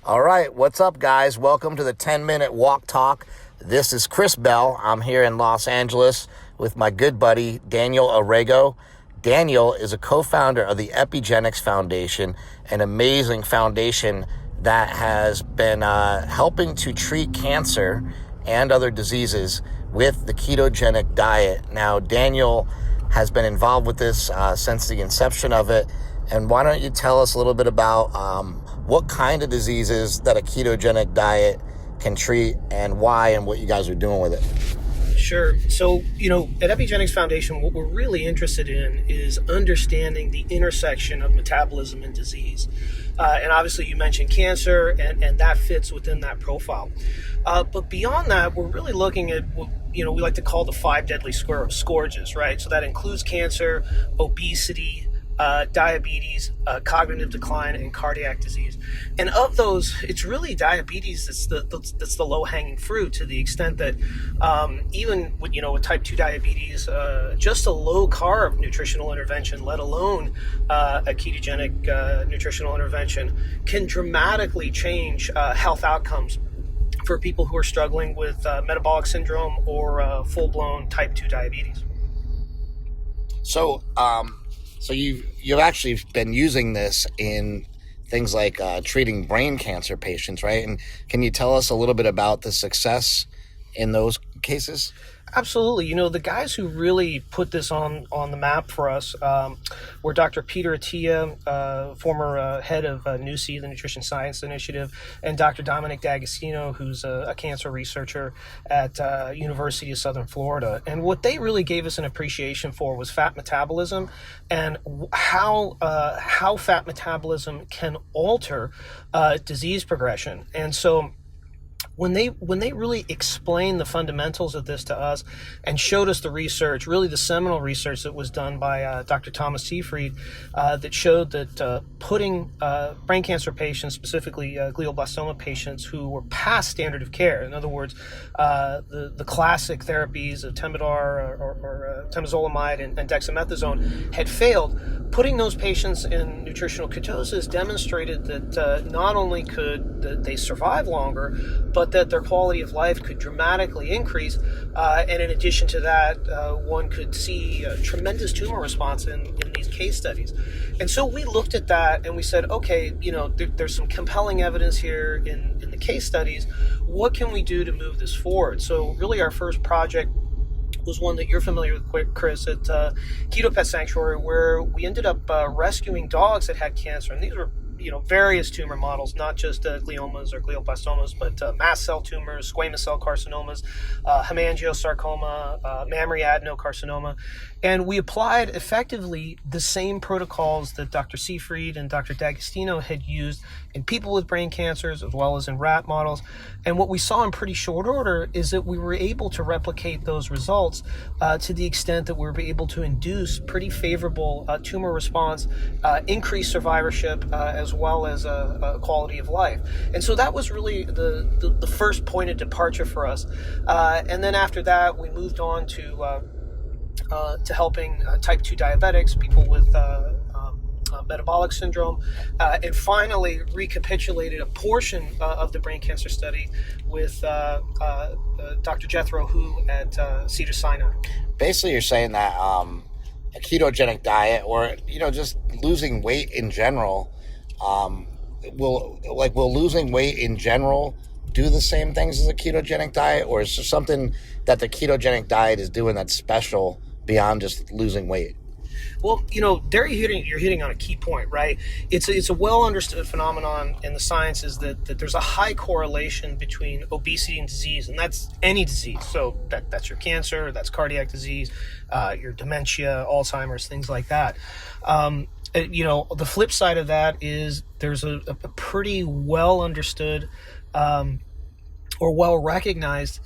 All right, what's up, guys? Welcome to the 10-Minute Walk Talk. This is Chris Bell. I'm here in Los Angeles with my good buddy, Daniel Orrego. Daniel is a co-founder of the Epigenix Foundation, an amazing foundation that has been helping to treat cancer and other diseases with the ketogenic diet. Now, Daniel has been involved with this since the inception of it. And why don't you tell us a little bit about what kind of diseases that a ketogenic diet can treat and why and what you guys are doing with it? Sure. So, at Epigenix Foundation, what we're really interested in is understanding the intersection of metabolism and disease. And obviously you mentioned cancer, and that fits within that profile. But beyond that, we're really looking at what we like to call the 5 deadly scourges, right? So that includes cancer, obesity, diabetes, cognitive decline, and cardiac disease. And of those, it's really diabetes that's the low-hanging fruit, to the extent that even with type 2 diabetes, just a low-carb nutritional intervention, let alone a ketogenic nutritional intervention, can dramatically change health outcomes for people who are struggling with metabolic syndrome or full-blown type 2 diabetes. So you've actually been using this in things like treating brain cancer patients, right? And can you tell us a little bit about the success in those cases? Absolutely. The guys who really put this on the map for us were Dr. Peter Attia, former head of NUSI, the Nutrition Science Initiative, and Dr. Dominic D'Agostino, who's a cancer researcher at University of Southern Florida. And what they really gave us an appreciation for was fat metabolism and how fat metabolism can alter disease progression. And so when they really explained the fundamentals of this to us and showed us the research, really the seminal research that was done by Dr. Thomas Seyfried, that showed that putting brain cancer patients, specifically glioblastoma patients who were past standard of care, in other words, the classic therapies of Temodar or temozolomide and dexamethasone had failed, putting those patients in nutritional ketosis demonstrated that not only could they survive longer, but that their quality of life could dramatically increase. And in addition to that, one could see a tremendous tumor response in these case studies. And so we looked at that and we said, okay, there's some compelling evidence here in the case studies. What can we do to move this forward? So really our first project was one that you're familiar with, Chris, at Keto Pet Sanctuary, where we ended up rescuing dogs that had cancer. And these were various tumor models, not just gliomas or glioblastomas, but mast cell tumors, squamous cell carcinomas, hemangiosarcoma, mammary adenocarcinoma. And we applied effectively the same protocols that Dr. Seyfried and Dr. D'Agostino had used in people with brain cancers as well as in rat models. And what we saw in pretty short order is that we were able to replicate those results to the extent that we were able to induce pretty favorable tumor response, increased survivorship, as well as a quality of life. And so that was really the first point of departure for us. And then after that, we moved on to helping type 2 diabetics, people with metabolic syndrome, and finally recapitulated a portion of the brain cancer study with Dr. Jethro Hu at Cedars-Sinai. Basically, you're saying that a ketogenic diet, or just losing weight in general, will losing weight in general do the same things as a ketogenic diet, or is there something that the ketogenic diet is doing that's special beyond just losing weight? Well, there you're hitting on a key point, right? It's a well understood phenomenon in the sciences that there's a high correlation between obesity and disease, and that's any disease. So that's your cancer, that's cardiac disease, your dementia, Alzheimer's, things like that. The flip side of that is there's a pretty well understood or well recognized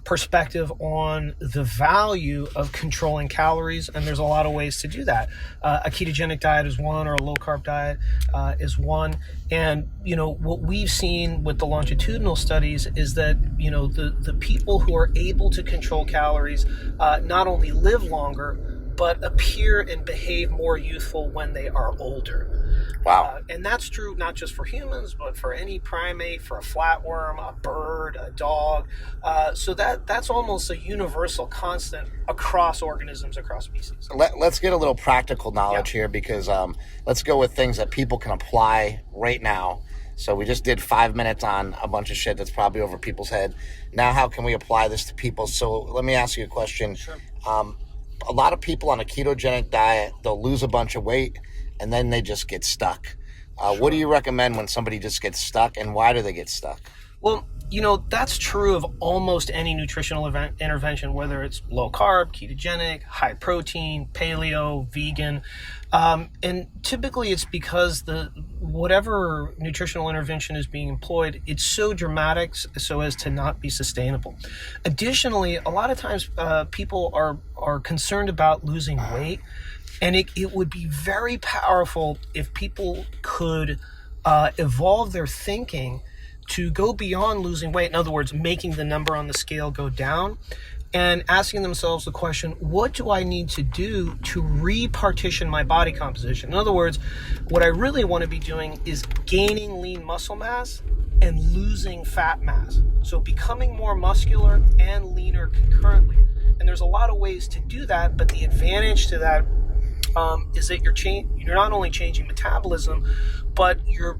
perspective on the value of controlling calories, and there's a lot of ways to do that. A ketogenic diet is one, or a low-carb diet is one. And, what we've seen with the longitudinal studies is that, the people who are able to control calories not only live longer, but appear and behave more youthful when they are older. Wow. And that's true not just for humans, but for any primate, for a flatworm, a bird, a dog. So that's almost a universal constant across organisms, across species. Let's get a little practical knowledge here, because let's go with things that people can apply right now. So we just did 5 minutes on a bunch of shit that's probably over people's head. Now, how can we apply this to people? So let me ask you a question. Sure. A lot of people on a ketogenic diet, they'll lose a bunch of weight and then they just get stuck. Sure. What do you recommend when somebody just gets stuck, and why do they get stuck? Well, that's true of almost any nutritional intervention, whether it's low carb, ketogenic, high protein, paleo, vegan. And typically it's because whatever nutritional intervention is being employed, it's so dramatic so as to not be sustainable. Additionally, a lot of times people are concerned about losing weight, and it would be very powerful if people could evolve their thinking to go beyond losing weight. In other words, making the number on the scale go down and asking themselves the question, what do I need to do to repartition my body composition? In other words, what I really want to be doing is gaining lean muscle mass and losing fat mass. So becoming more muscular and leaner concurrently. And there's a lot of ways to do that, but the advantage to that is that you're not only changing metabolism, but you're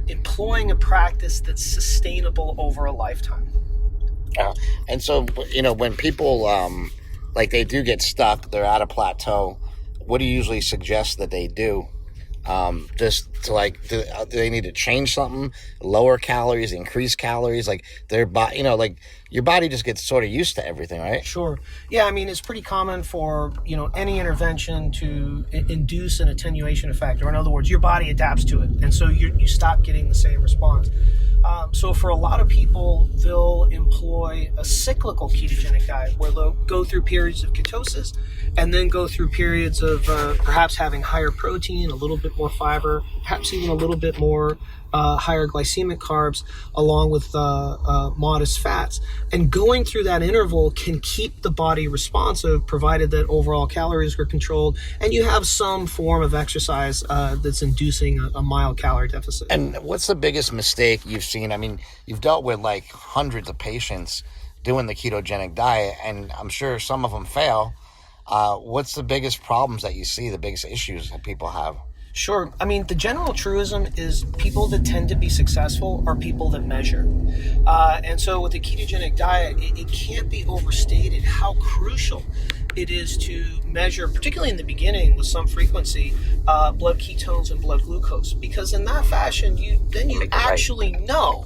employing a practice that's sustainable over a lifetime. And so, when people they do get stuck, they're at a plateau, what do you usually suggest that they do? Just to do they need to change something, lower calories, increase calories, their body, your body just gets sort of used to everything, right? Sure. Yeah, I mean, it's pretty common for, any intervention to induce an attenuation effect, or in other words, your body adapts to it. And so you stop getting the same response. So for a lot of people, they'll employ a cyclical ketogenic diet where they'll go through periods of ketosis and then go through periods of perhaps having higher protein, a little bit more fiber, perhaps even a little bit more higher glycemic carbs, along with modest fats. And going through that interval can keep the body responsive, provided that overall calories are controlled and you have some form of exercise that's inducing a mild calorie deficit. And what's the biggest mistake you've seen? I mean, you've dealt with hundreds of patients doing the ketogenic diet, and I'm sure some of them fail. What's the biggest problems that you see, the biggest issues that people have? Sure. I mean, the general truism is people that tend to be successful are people that measure. And so with the ketogenic diet, it can't be overstated how crucial it is to measure, particularly in the beginning with some frequency, blood ketones and blood glucose. Because in that fashion, you actually know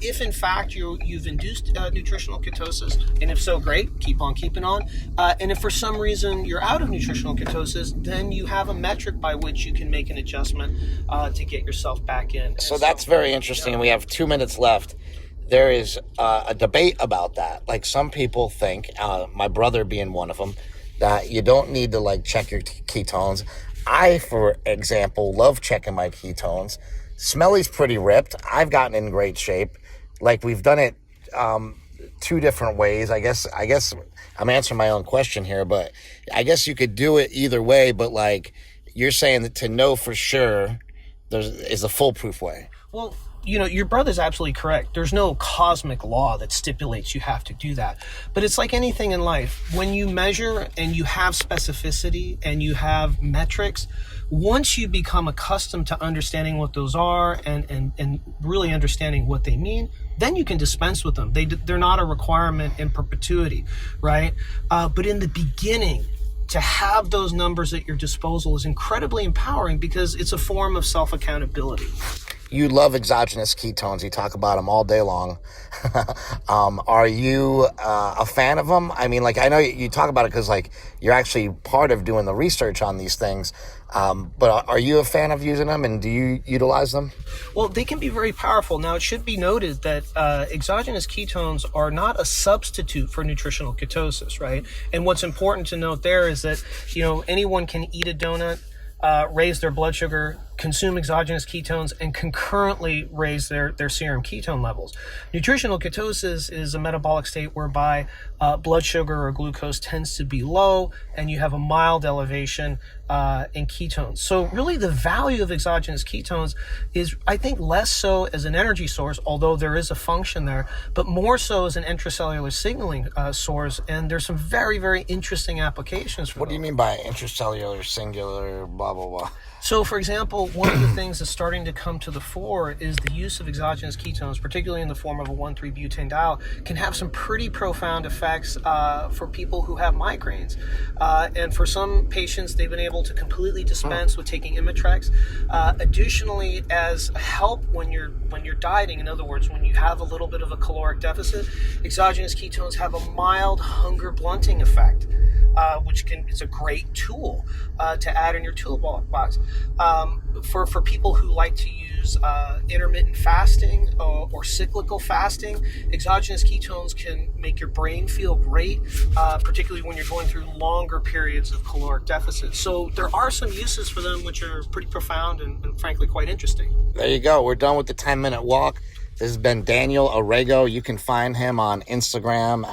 if in fact you've induced nutritional ketosis, and if so, great, keep on keeping on. And if for some reason you're out of nutritional ketosis, then you have a metric by which you can make an adjustment to get yourself back in. So that's very interesting. And we have 2 minutes left. There is a debate about that. Some people think, my brother being one of them, that you don't need to check your ketones. I, for example, love checking my ketones. Smelly's pretty ripped. I've gotten in great shape. We've done it two different ways. I guess I'm answering my own question here, but I guess you could do it either way. But you're saying that to know for sure, is a foolproof way. Well, your brother's absolutely correct. There's no cosmic law that stipulates you have to do that. But it's like anything in life. When you measure and you have specificity and you have metrics, once you become accustomed to understanding what those are and really understanding what they mean, then you can dispense with them. They're not a requirement in perpetuity, right? But in the beginning, to have those numbers at your disposal is incredibly empowering because it's a form of self-accountability. You love exogenous ketones. You talk about them all day long. Are you a fan of them? I mean, I know you talk about it because, you're actually part of doing the research on these things. But are you a fan of using them, and do you utilize them? Well, they can be very powerful. Now, it should be noted that exogenous ketones are not a substitute for nutritional ketosis, right? And what's important to note there is that, anyone can eat a donut, raise their blood sugar, consume exogenous ketones and concurrently raise their serum ketone levels. Nutritional ketosis is a metabolic state whereby blood sugar or glucose tends to be low and you have a mild elevation in ketones. So really the value of exogenous ketones is, I think, less so as an energy source, although there is a function there, but more so as an intracellular signaling source. And there's some very, very interesting applications for What do you mean by intracellular, singular, blah, blah, blah? So, for example, one of the things that's starting to come to the fore is the use of exogenous ketones, particularly in the form of a 1,3-butanediol, can have some pretty profound effects for people who have migraines. And for some patients, they've been able to completely dispense with taking Imitrex. Additionally, as help when you're dieting, in other words, when you have a little bit of a caloric deficit, exogenous ketones have a mild hunger blunting effect. Which is a great tool to add in your toolbox. For people who like to use intermittent fasting or cyclical fasting, exogenous ketones can make your brain feel great, particularly when you're going through longer periods of caloric deficit. So there are some uses for them which are pretty profound and frankly quite interesting. There you go. We're done with the 10-minute walk. This has been Daniel Orrego. You can find him on Instagram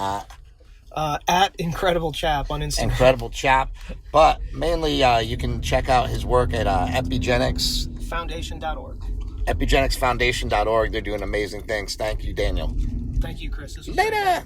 at Incredible Chap on Instagram. Incredible Chap. But mainly you can check out his work at Epigenix. Foundation.org. Epigenixfoundation.org. They're doing amazing things. Thank you, Daniel. Thank you, Chris. This was Later.